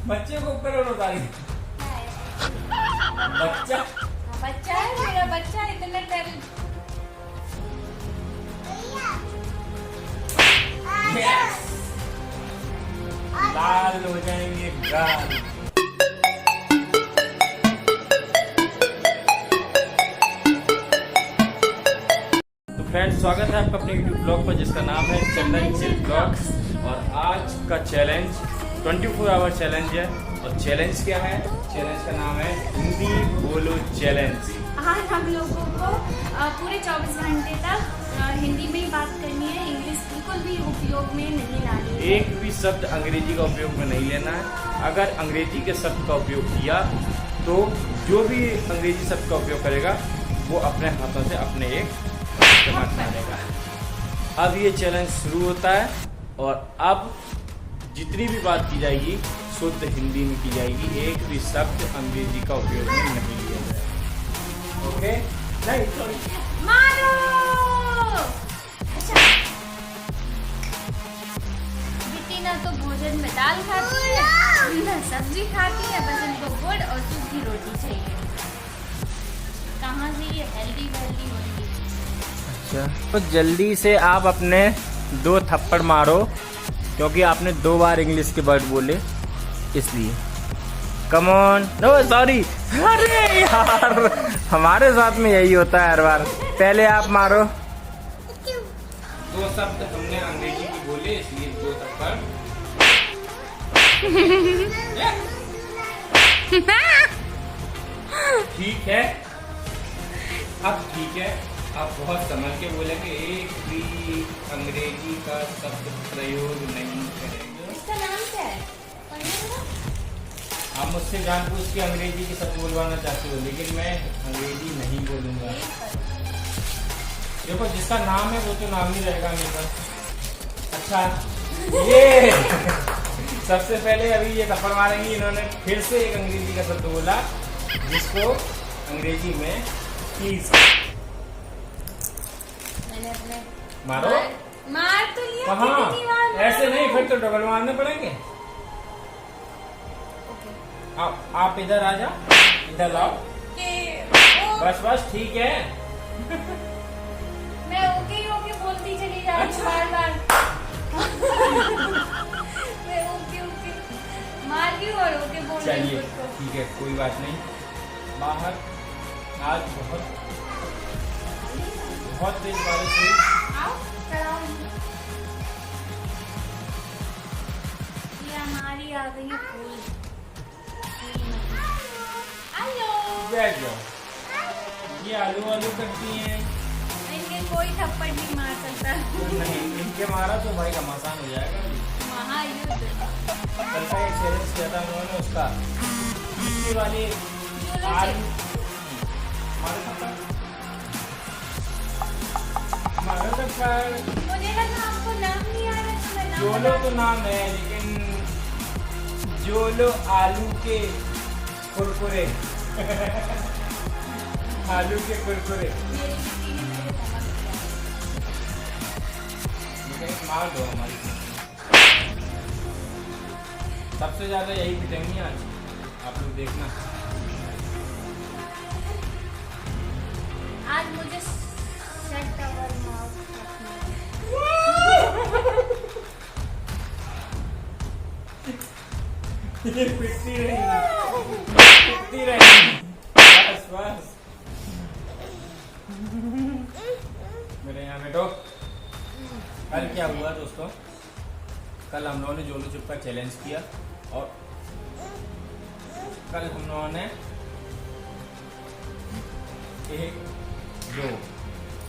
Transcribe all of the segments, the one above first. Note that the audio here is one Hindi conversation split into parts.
बच्चे को ऊपर और उतारी। बच्चा बच्चा है मेरा, बच्चा इतना टैलेंट। यस, लाल हो जाएंगे गाल। तो फ्रेंड्स, स्वागत है आपका अपने यूट्यूब ब्लॉग पर जिसका नाम है चंदन चिल ब्लॉग्स। और आज का चैलेंज 24 आवर चैलेंज है। और चैलेंज क्या है? चैलेंज का नाम है हिंदी बोलो चैलेंज। आज हम लोगों को पूरे 24 घंटे तक हिंदी में ही बात करनी है। इंग्लिश बिल्कुल भी उपयोग में नहीं लानी है। एक भी शब्द अंग्रेजी का उपयोग में नहीं लेना है। अगर अंग्रेजी के शब्द का उपयोग किया तो जो भी अंग्रेजी शब्द का उपयोग करेगा वो अपने हाथों से अपने एक जमात मानेगा। अब ये चैलेंज शुरू होता है और अब जितनी भी बात की जाएगी शुद्ध हिंदी में की जाएगी। एक भी शब्द अंग्रेजी का उपयोग में नहीं लिया जाएगा। ओके? नहीं, सॉरी। मारो। अच्छा, बेटी ना तो भोजन में दाल खाती है, ना सब्जी खाती है, बस इनको गुड़ और सूखी रोटी चाहिए। कहाँ से ये हेल्दी वेल्दी होगी? अच्छा, तो जल्दी से आप अपने 2 थप्पड़ मारो क्योंकि आपने 2 बार इंग्लिश के वर्ड बोले इसलिए। Come on. नो सॉरी, अरे यार हमारे साथ में यही होता है हर बार। पहले आप मारो। 2 शब्द हमने अंग्रेजी की बोले इसलिए 2 थप्पड़। ठीक है, अब ठीक है, आप बहुत संभल के बोलेंगे। एक भी अंग्रेजी का शब्द प्रयोग नहीं करेंगे। इसका नाम क्या है? आप मुझसे जानबूझ के अंग्रेजी के शब्द बोलवाना चाहते हो लेकिन मैं अंग्रेजी नहीं बोलूंगा। देखो, जिसका नाम है वो तो नाम ही रहेगा मेरा। अच्छा, ये सबसे पहले अभी ये थप्पड़ मारेंगी। इन्होंने फिर से एक अंग्रेजी का शब्द बोला जिसको अंग्रेजी में प्लीज। मारो। मार तो लिया। कहाँ? कितनी बार ऐसे नहीं, फिर तो डबल मारने पड़ेंगे। आप इधर आ जाओ, इधर लाओ। बस बस, ठीक है। मैं ओके ओके बोलती चली जा रही हूँ बार बार। मैं ओके ओके मार रही हूँ और ओके बोल रही चलिए, हूँ। ठीक है, कोई बात नहीं। बाहर आज बहुत तेज बारिश हुई। आओ, चढ़ाओ। ये हमारी आ गई है फूल। हेलो। बैठ जाओ। ये आलू आलू करती हैं। इनके कोई थप्पड़ नहीं मार सकता। नहीं, इनके मारा तो भाई घमासान हो जाएगा। महायुद्ध। कल का एक चैलेंज किया था उन्होंने, उसका पीछे वाले आलू मारा थप्पड़। मुझे लगा आपको नाम नहीं आ रहा तो मैं नाम जोलो तो नाम है लेकिन जोलो आलू के कुरकुरे। आलू के कुरकुरे। मेरी बेटी ने मेरे समझ लिया। लेकिन मार दो हमारी। सबसे ज्यादा यही पिटेंगी आज, आप लोग देखना। आज मुझे सेट अवर माउथ ये पिटती रही। बस बस, मेरे यहाँ बैठो। कल क्या हुआ दोस्तों? कल हम लोगों ने जोलो चुप का चैलेंज किया और कल हम लोगों ने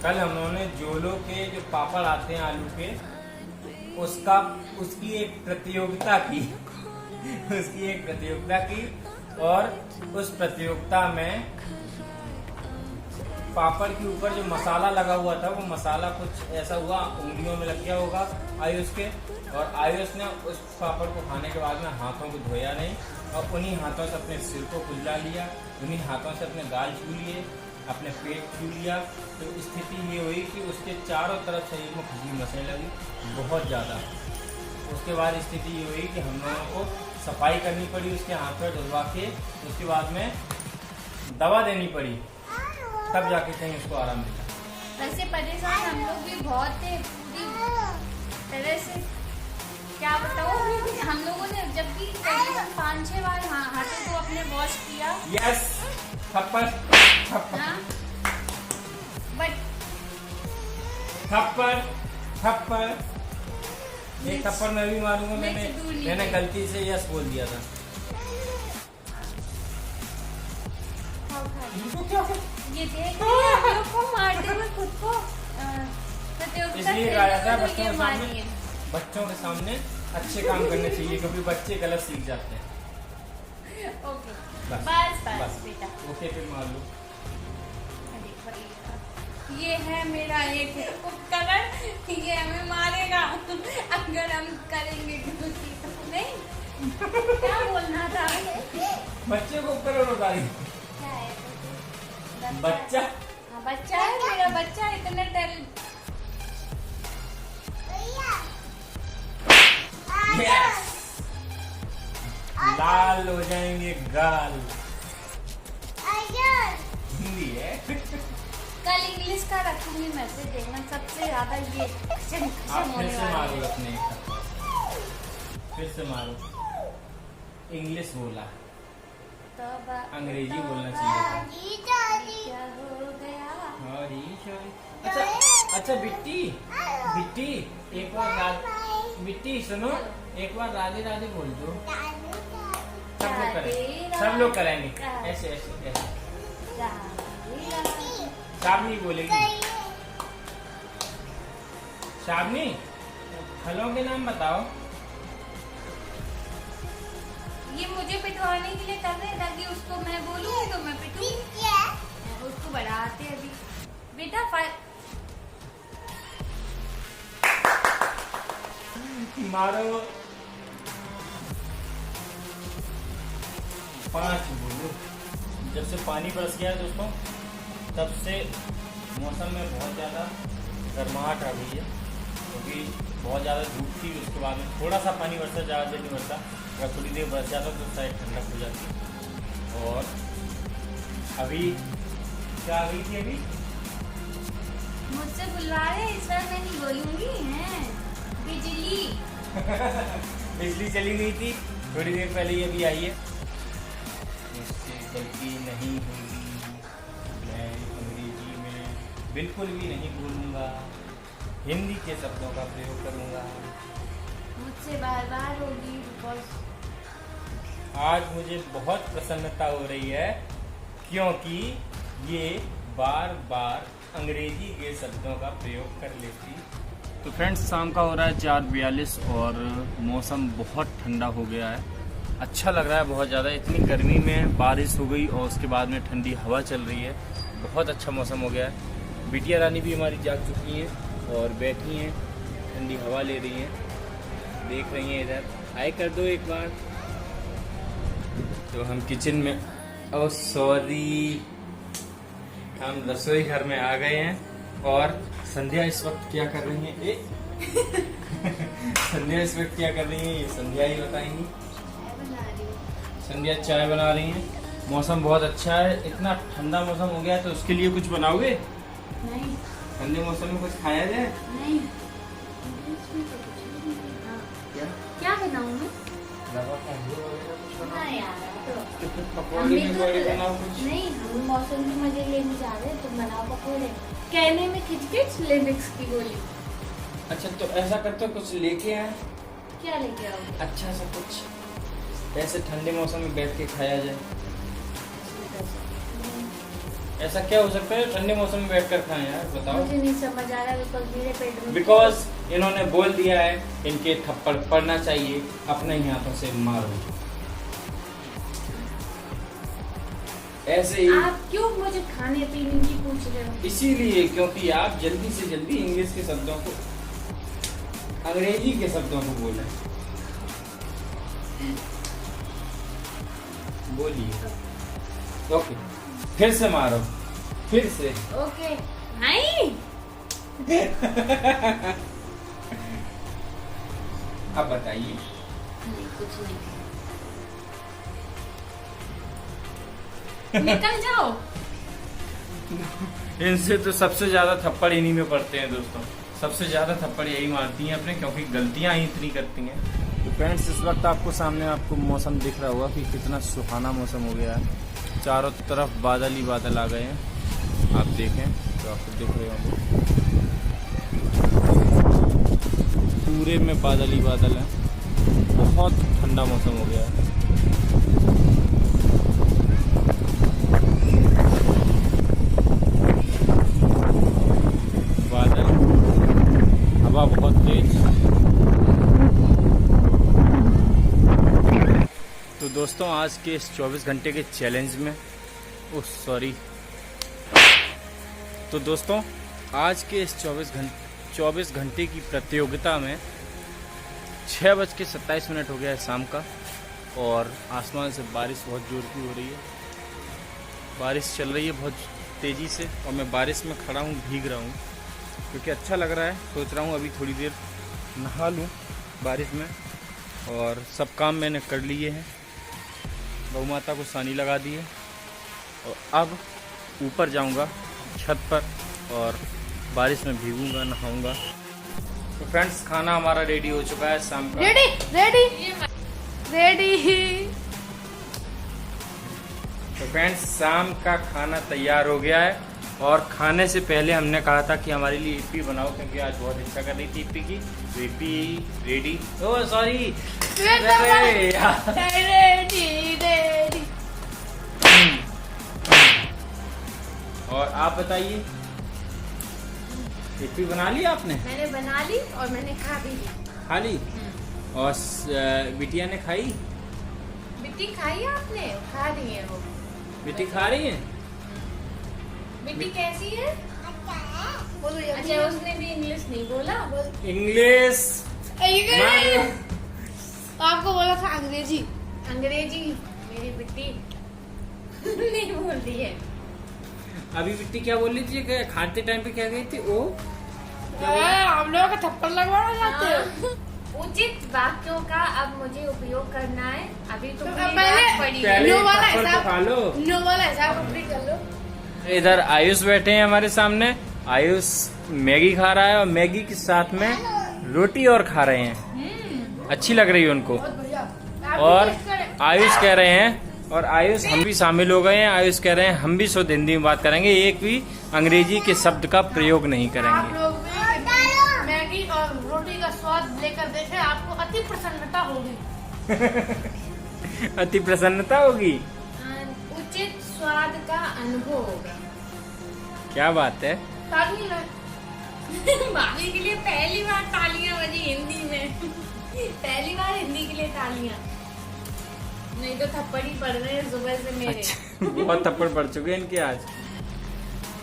कल हम लोगों ने जोलो के जो पापड़ आते हैं आलू के उसकी एक प्रतियोगिता की। उसकी एक प्रतियोगिता की और उस प्रतियोगिता में पापड़ के ऊपर जो मसाला लगा हुआ था वो मसाला कुछ ऐसा हुआ, उंगलियों में लग गया होगा आयुष के। और आयुष ने उस पापड़ को खाने के बाद में हाथों को धोया नहीं और उन्हीं हाथों से अपने सिर को खुजला लिया, उन्हीं हाथों से अपने गाल छू लिए, अपने पेट छू लिया। तो स्थिति ये हुई कि उसके चारों तरफ शरीर में खुजली मचने लगी बहुत ज़्यादा। उसके बाद स्थिति ये हुई कि हम लोगों को सफाई करनी पड़ी उसके हाथ में धुलवा के, उसके बाद में दवा देनी पड़ी, तब जाके कहीं उसको आराम मिला। वैसे परेशान हम लोग भी बहुत थे, पूरी तरह से क्या बताओ। हम लोगों ने जब भी तकरीबन 5-6 बार हाथों को अपने वॉश किया। यस, थप्पड़ हाँ, बट थप्पड़ एक थप्पड़ मैं भी मारूंगा। मैंने गलती से यस बोल दिया था। ये देख को मारते हुए खुद को इसलिए कहा था बच्चों के सामने अच्छे काम करने चाहिए, क्योंकि बच्चे गलत सीख जाते हैं। ओके, बस बेटा, ओके, फिर मार लो। ये है मेरा एक उपकरण, ये हमें मारेगा अगर हम करेंगे तो। नहीं, क्या बोलना था? बच्चे को उपकरण होता है। क्या है? बच्चा? हाँ, बच्चा है मेरा बच्चा, इतने टैलेंट। Yes! लाल हो जाएंगे गाल। हिंदी है। कल इंग्लिश का रखूंगी मैं से, देखना सबसे ज्यादा ये आप फिर से मारो अपने, फिर से मारो। इंग्लिश बोला, तब अंग्रेजी बोलना चाहिए था। क्या हो गया? अच्छा बिट्टी, एक बार बिट्टी सुनो, एक बार राधे राधे बोल दो। सब लोग करेंगे ऐसे ऐसे ऐसे। शाबनी बोलेगी। शाबनी, फलों के नाम बताओ। ये मुझे पिटवाने के लिए कर रहे हैं, ताकि उसको मैं बोलूँ तो मैं पिटूँ। उसको बढ़ाते हैं अभी। बेटा मारो। 5 बोलो। जब से पानी बरस गया है दोस्तों, तब से मौसम में बहुत ज़्यादा गर्माहट आ गई है, क्योंकि बहुत ज़्यादा धूप थी। उसके बाद में थोड़ा सा पानी बरसा, ज़्यादा देर नहीं बरसा। अगर थोड़ी देर बरस जाता तो शायद ठंडक हो जाती। और अभी क्या आ गई थी? अभी मुझसे बुला रहे, इस बार मैं नहीं बोलूंगी। हैं बिजली बिजली चली गई थी थोड़ी देर पहले, ये भी आई है। मुझसे गलती नहीं होगी, मैं अंग्रेजी में बिल्कुल भी नहीं बोलूँगा, हिंदी के शब्दों का प्रयोग करूँगा। मुझसे बार बार होगी, बिकॉज आज मुझे बहुत प्रसन्नता हो रही है, क्योंकि ये बार बार अंग्रेजी के शब्दों का प्रयोग कर लेती। तो फ्रेंड्स, शाम का हो रहा है 4:42 और मौसम बहुत ठंडा हो गया है। अच्छा लग रहा है बहुत ज़्यादा। इतनी गर्मी में बारिश हो गई और उसके बाद में ठंडी हवा चल रही है। बहुत अच्छा मौसम हो गया है। बिटिया रानी भी हमारी जाग चुकी हैं और बैठी हैं, ठंडी हवा ले रही हैं, देख रही हैं इधर। हाय कर दो एक बार। तो हम किचन में, ओह सॉरी, हम रसोई घर में आ गए हैं। और संध्या इस वक्त क्या कर रही है? संध्या इस वक्त क्या कर रही है, ये संध्या ही बताएंगी। संध्या चाय बना रही हैं। मौसम बहुत अच्छा है, इतना ठंडा मौसम हो गया है, तो उसके लिए कुछ बनाओगे? नहीं। ठंडे मौसम में कुछ खाया जाए? नहीं। क्या बनाऊं मैं? पकौड़े बनाओ कुछ। नहीं, हम मौसम के मजे लेने जा रहे हैं, तुम बनाओ पकौड़े। कहने में खिचखिच, लिरिक्स की गोली। अच्छा, तो ऐसा करते कुछ लेके आए। क्या लेके आओ? अच्छा सा कुछ ऐसे ठंडे मौसम में बैठ के खाया जाए। ऐसा क्या हो सकता है ठंडे मौसम में बैठ कर खाएं यार, बताओ। मुझे नहीं समझ आ रहा, बिकॉज मेरे पेट में, बिकॉज इन्होंने बोल दिया है इनके थप्पड़ पड़ना चाहिए, अपने ही हाथों से मारो। ऐसे ही आप क्यों मुझे खाने पीने की पूछ रहे हो? इसीलिए क्योंकि आप जल्दी से जल्दी इंग्लिश के शब्दों को, अंग्रेजी के शब्दों को बोलें। बोलिए। ओके, फिर से मारो, फिर से। ओके। नहीं। अब बताइए। नहीं, कुछ नहीं। निकल जाओ। इनसे तो सबसे ज्यादा थप्पड़ इन्हीं में पड़ते हैं दोस्तों, सबसे ज्यादा थप्पड़ यही मारती हैं अपने, क्योंकि गलतियां ही इतनी करती हैं। तो फ्रेंड्स इस वक्त आपको सामने आपको मौसम दिख रहा होगा कि कितना सुहाना मौसम हो गया है। चारों तरफ बादल ही बादल आ गए हैं, आप देखें तो आपको दिख रहे होंगे पूरे में बादल ही बादल हैं। बहुत ठंडा मौसम हो गया है। बादल, हवा बहुत तेज। तो दोस्तों आज के इस 24 घंटे के चैलेंज में तो दोस्तों आज के इस 24 घंटे की प्रतियोगिता में 6:27 हो गया है शाम का, और आसमान से बारिश बहुत जोर की हो रही है। बारिश चल रही है बहुत तेज़ी से, और मैं बारिश में खड़ा हूँ, भीग रहा हूँ क्योंकि अच्छा लग रहा है। सोच रहा हूँ अभी थोड़ी देर नहा लूँ बारिश में, और सब काम मैंने कर लिए हैं। गौ माता को सानी लगा दी है, और अब ऊपर जाऊंगा छत पर और बारिश में भीगूंगा, नहाऊंगा। तो फ्रेंड्स खाना हमारा रेडी हो चुका है शाम का। रेडी। तो फ्रेंड्स शाम का खाना तैयार हो गया है, और खाने से पहले हमने कहा था कि हमारे लिए ईपी बनाओ, क्योंकि आज बहुत इच्छा कर रही थी ईपी की। तो ईपी रेडी, ओ सॉरी और आप बताइए, ईपी बना ली आपने? मैंने बना ली और मैंने खा भी ली। खा ली? और बिटिया ने खाई? बिट्टी खाई आपने? खा रही है वो। बिटी खा रही है? बिट्टी कैसी है? अच्छा उसने भी इंग्लिश नहीं बोला। इंग्लिश आपको बोला था अंग्रेजी। अंग्रेजी मेरी बिट्टी नहीं बोल रही है। अभी बिट्टी क्या बोल रही थी? खाते टाइम पे क्या गई थी? ओ हम लोगों का थप्पड़ लगवाना चाहते हो? उचित वाक्यों का अब मुझे उपयोग करना है। अभी तो पहले नो वाला थप्पड़ तो हिसाब- खा लो। नो वाला हिसाब कंप्लीट कर लो। इधर आयुष बैठे हैं हमारे सामने। आयुष मैगी खा रहा है, और मैगी के साथ में रोटी और खा रहे हैं। अच्छी लग रही है उनको। बहुत बढ़िया। और आयुष कह रहे हैं, और आयुष हम भी शामिल हो गए हैं। आयुष कह रहे हैं हम भी शुद्ध हिंदी में बात करेंगे, एक भी अंग्रेजी के शब्द का प्रयोग नहीं आप करेंगे। लोग भी मैगी और रोटी का स्वाद लेकर देखें, आपको अति प्रसन्नता होगी। अति प्रसन्नता होगी। उचित स्वाद का अनुभव होगा। क्या बात है। ताली ना। भाभी के लिए पहली बार तालियां बजी हिंदी में। पहली बार हिंदी के लिए तालियां, नहीं तो थप्पड़ ही पड़ रहे हैं सुबह से मेरे। अच्छा, बहुत थप्पड़ पड़ चुके हैं इनके आज।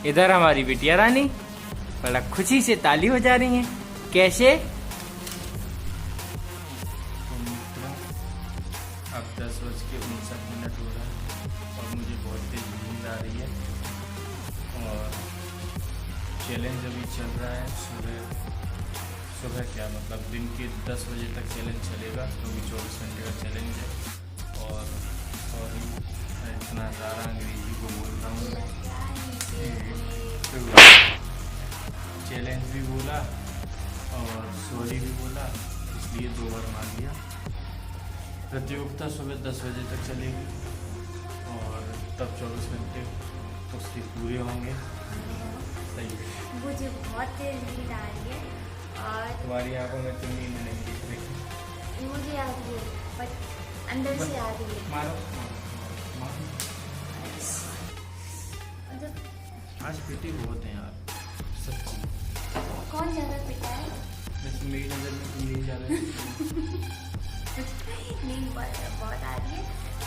इधर हमारी बिटिया रानी बड़ा खुशी से ताली हो जा रही हैं। कैसे? अब 10:59 हो रहा है, और मुझे बहुत तेज नींद आ रही है, और चैलेंज अभी चल रहा है। सुबह क्या मतलब दिन के 10 बजे तक चैलेंज चलेगा, क्योंकि 24 घंटे का चैलेंज है। और इतना ज़्यादा अंग्रेजी को बोल रहा हूँ मैं। चैलेंज भी बोला और सॉरी भी बोला, इसलिए 2 बार मार दिया। प्रतियोगिता सुबह 10 बजे तक चलेगी, और तब 24 घंटे उसके पूरे होंगे। सही है। मुझे बहुत तेज नींद आ रही है, और तुम्हारी आंखों में तो नींद नहीं दिख रही। मुझे आ रही है, पर अंदर से आ रही है। मारो मारो। मतलब आज पीटी बहुत है यार, सच्ची। कौन ज्यादा पिटा है? वैसे मेरी नज़र में तुम नहीं जा रहे। नींद बहुत आ रही है,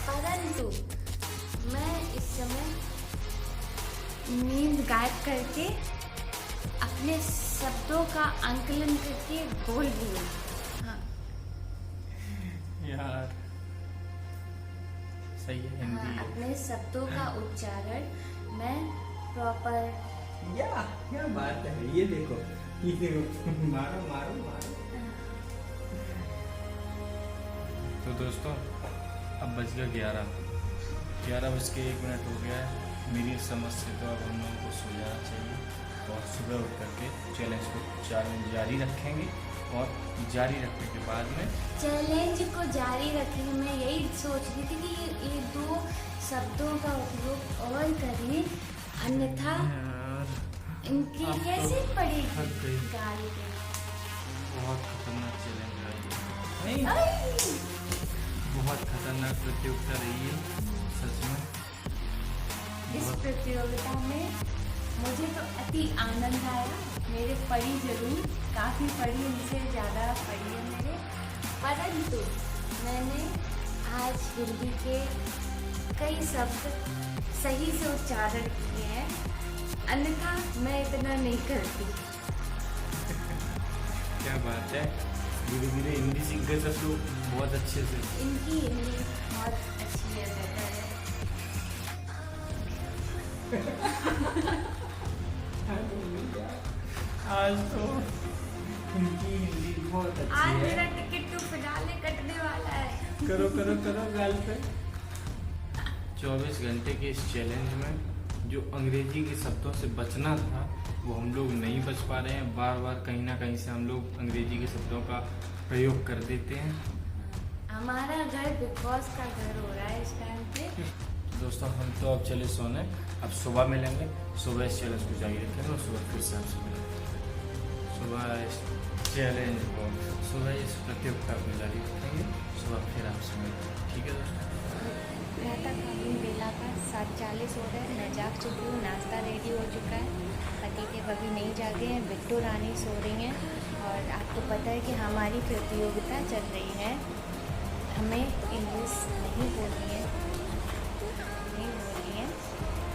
परंतु मैं इस समय नींद गायब करके अपने शब्दों का आंकलन करके बोल रही हूँ। हाँ। यार सही है, हिंदी है। अपने शब्दों का उच्चारण मैं प्रॉपर। क्या बात है। ये देखो मारो मारो मारो। तो दोस्तों अब बज गया 11, 11:01 हो गया है। मेरी समझ से तो अब हम लोगों को सो जाना चाहिए और सुबह उठ करके चैलेंज को जारी रखेंगे और जारी रखने के बाद में चैलेंज को जारी रखेंगे। मैं यही सोच रही थी कि ये 2 शब्दों का उपयोग और करें, अन्यथा यार इनकी अब तो कैसे पड़ेगी थक गई। गाली देना। बहुत खतरनाक चैलेंज रही है, नहीं आई! बहुत खतरनाक प्रतियोगिता रही है सच में। इस प्रतियोगिता में मुझे तो अति आनंद आया। मेरे पढ़ी जरूर, काफ़ी पढ़ी, इनसे ज़्यादा पढ़ी है मेरे, परंतु मैंने आज हिंदी के कई शब्द सही से उच्चारण किए हैं, अन्यथा मैं इतना नहीं करती। क्या बात है, धीरे धीरे हिंदी सीख गए सब लोग बहुत अच्छे से। इनकी हिंदी बहुत अच्छी है, बेहतर है। आज तो इनकी हिंदी बहुत आज अच्छी मेरा है। टिकट तो फिनाले कटने वाला है। करो करो करो गाल पे। 24 घंटे के इस चैलेंज में जो अंग्रेजी के शब्दों से बचना था वो हम लोग नहीं बच पा रहे हैं। बार बार कहीं ना कहीं से हम लोग अंग्रेजी के शब्दों का प्रयोग कर देते हैं। हमारा घर बिग बॉस का घर हो रहा है इस टाइम पे। दोस्तों हम तो अब चले सोने, अब सुबह मिलेंगे, सुबह इस चैलेंज को जारी रखेंगे और सुबह फिर से आपसे मिलेंगे। सुबह इस चैलेंज को, सुबह इस प्रतियोगिता को जारी रखेंगे, सुबह फिर आपसे मिलेंगे। ठीक है दोस्तों। प्रातःकालीन बेला का 7:40 हो रहा है। मैं जाग चुकी हूँ, नाश्ता रेडी हो चुका है। पतिदेव अभी नहीं जागे हैं, बिट्टू रानी सो रही हैं और आपको पता है कि हमारी प्रतियोगिता चल रही है। हमें इंग्लिश नहीं बोलनी है,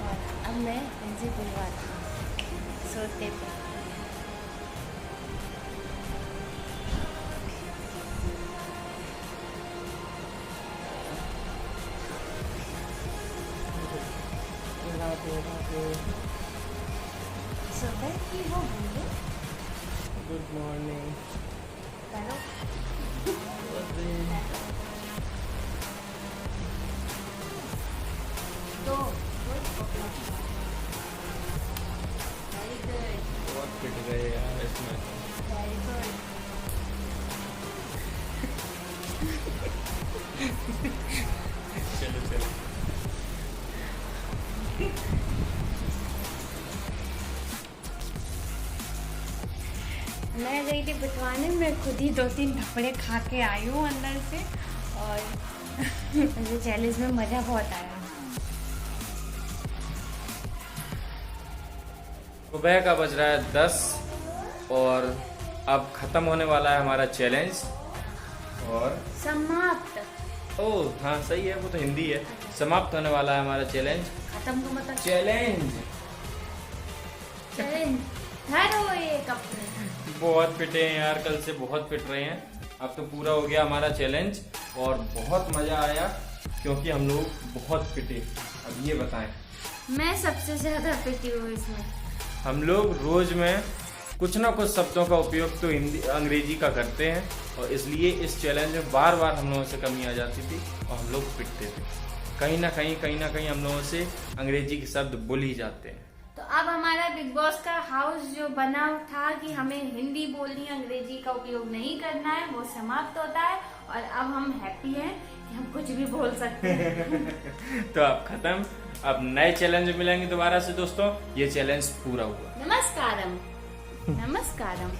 और अब मैं इनसे बुलवाती हूँ सोते पे। सुबह की वो बोलो। Good morning. करो। तो वेरी गुड, बहुत पिट गए यार इसमें। Very good. चलो चलो। मैं गई थी पिटवाने, मैं खुद ही 2-3 थप्पड़े खा के आई हूँ अंदर से, और मुझे चैलेंज में मज़ा बहुत आया। सुबह का बज रहा है 10 और अब खत्म होने वाला है हमारा चैलेंज। और समाप्त। ओह हाँ सही है, वो तो हिंदी है। समाप्त होने वाला है हमारा चैलेंज। खत्म को मतलब चैलेंज चैलेंज धरो ये कपड़े। बहुत पिटे हैं यार, कल से बहुत पिट रहे हैं। अब तो पूरा हो गया हमारा चैलेंज और बहुत मजा आया क्योंकि हम लोग बहुत पिटे। अब ये बताएं, मैं सबसे ज्यादा पिटी हूँ इसमें। हम लोग रोज में कुछ ना कुछ शब्दों का उपयोग तो हिंदी अंग्रेजी का करते हैं और इसलिए इस चैलेंज में बार बार हम लोगों से कमी आ जाती थी और हम लोग पिटते थे। कहीं ना कहीं हम लोगों से अंग्रेजी के शब्द बोल ही जाते हैं। तो अब हमारा बिग बॉस का हाउस जो बना था कि हमें हिंदी बोलनी, अंग्रेजी का उपयोग नहीं करना है, वो समाप्त होता है और अब हम हैप्पी हैं कि हम कुछ भी बोल सकते हैं। तो अब खत्म, अब नए चैलेंज में मिलेंगे दोबारा से दोस्तों। ये चैलेंज पूरा हुआ। नमस्कारम। नमस्कारम।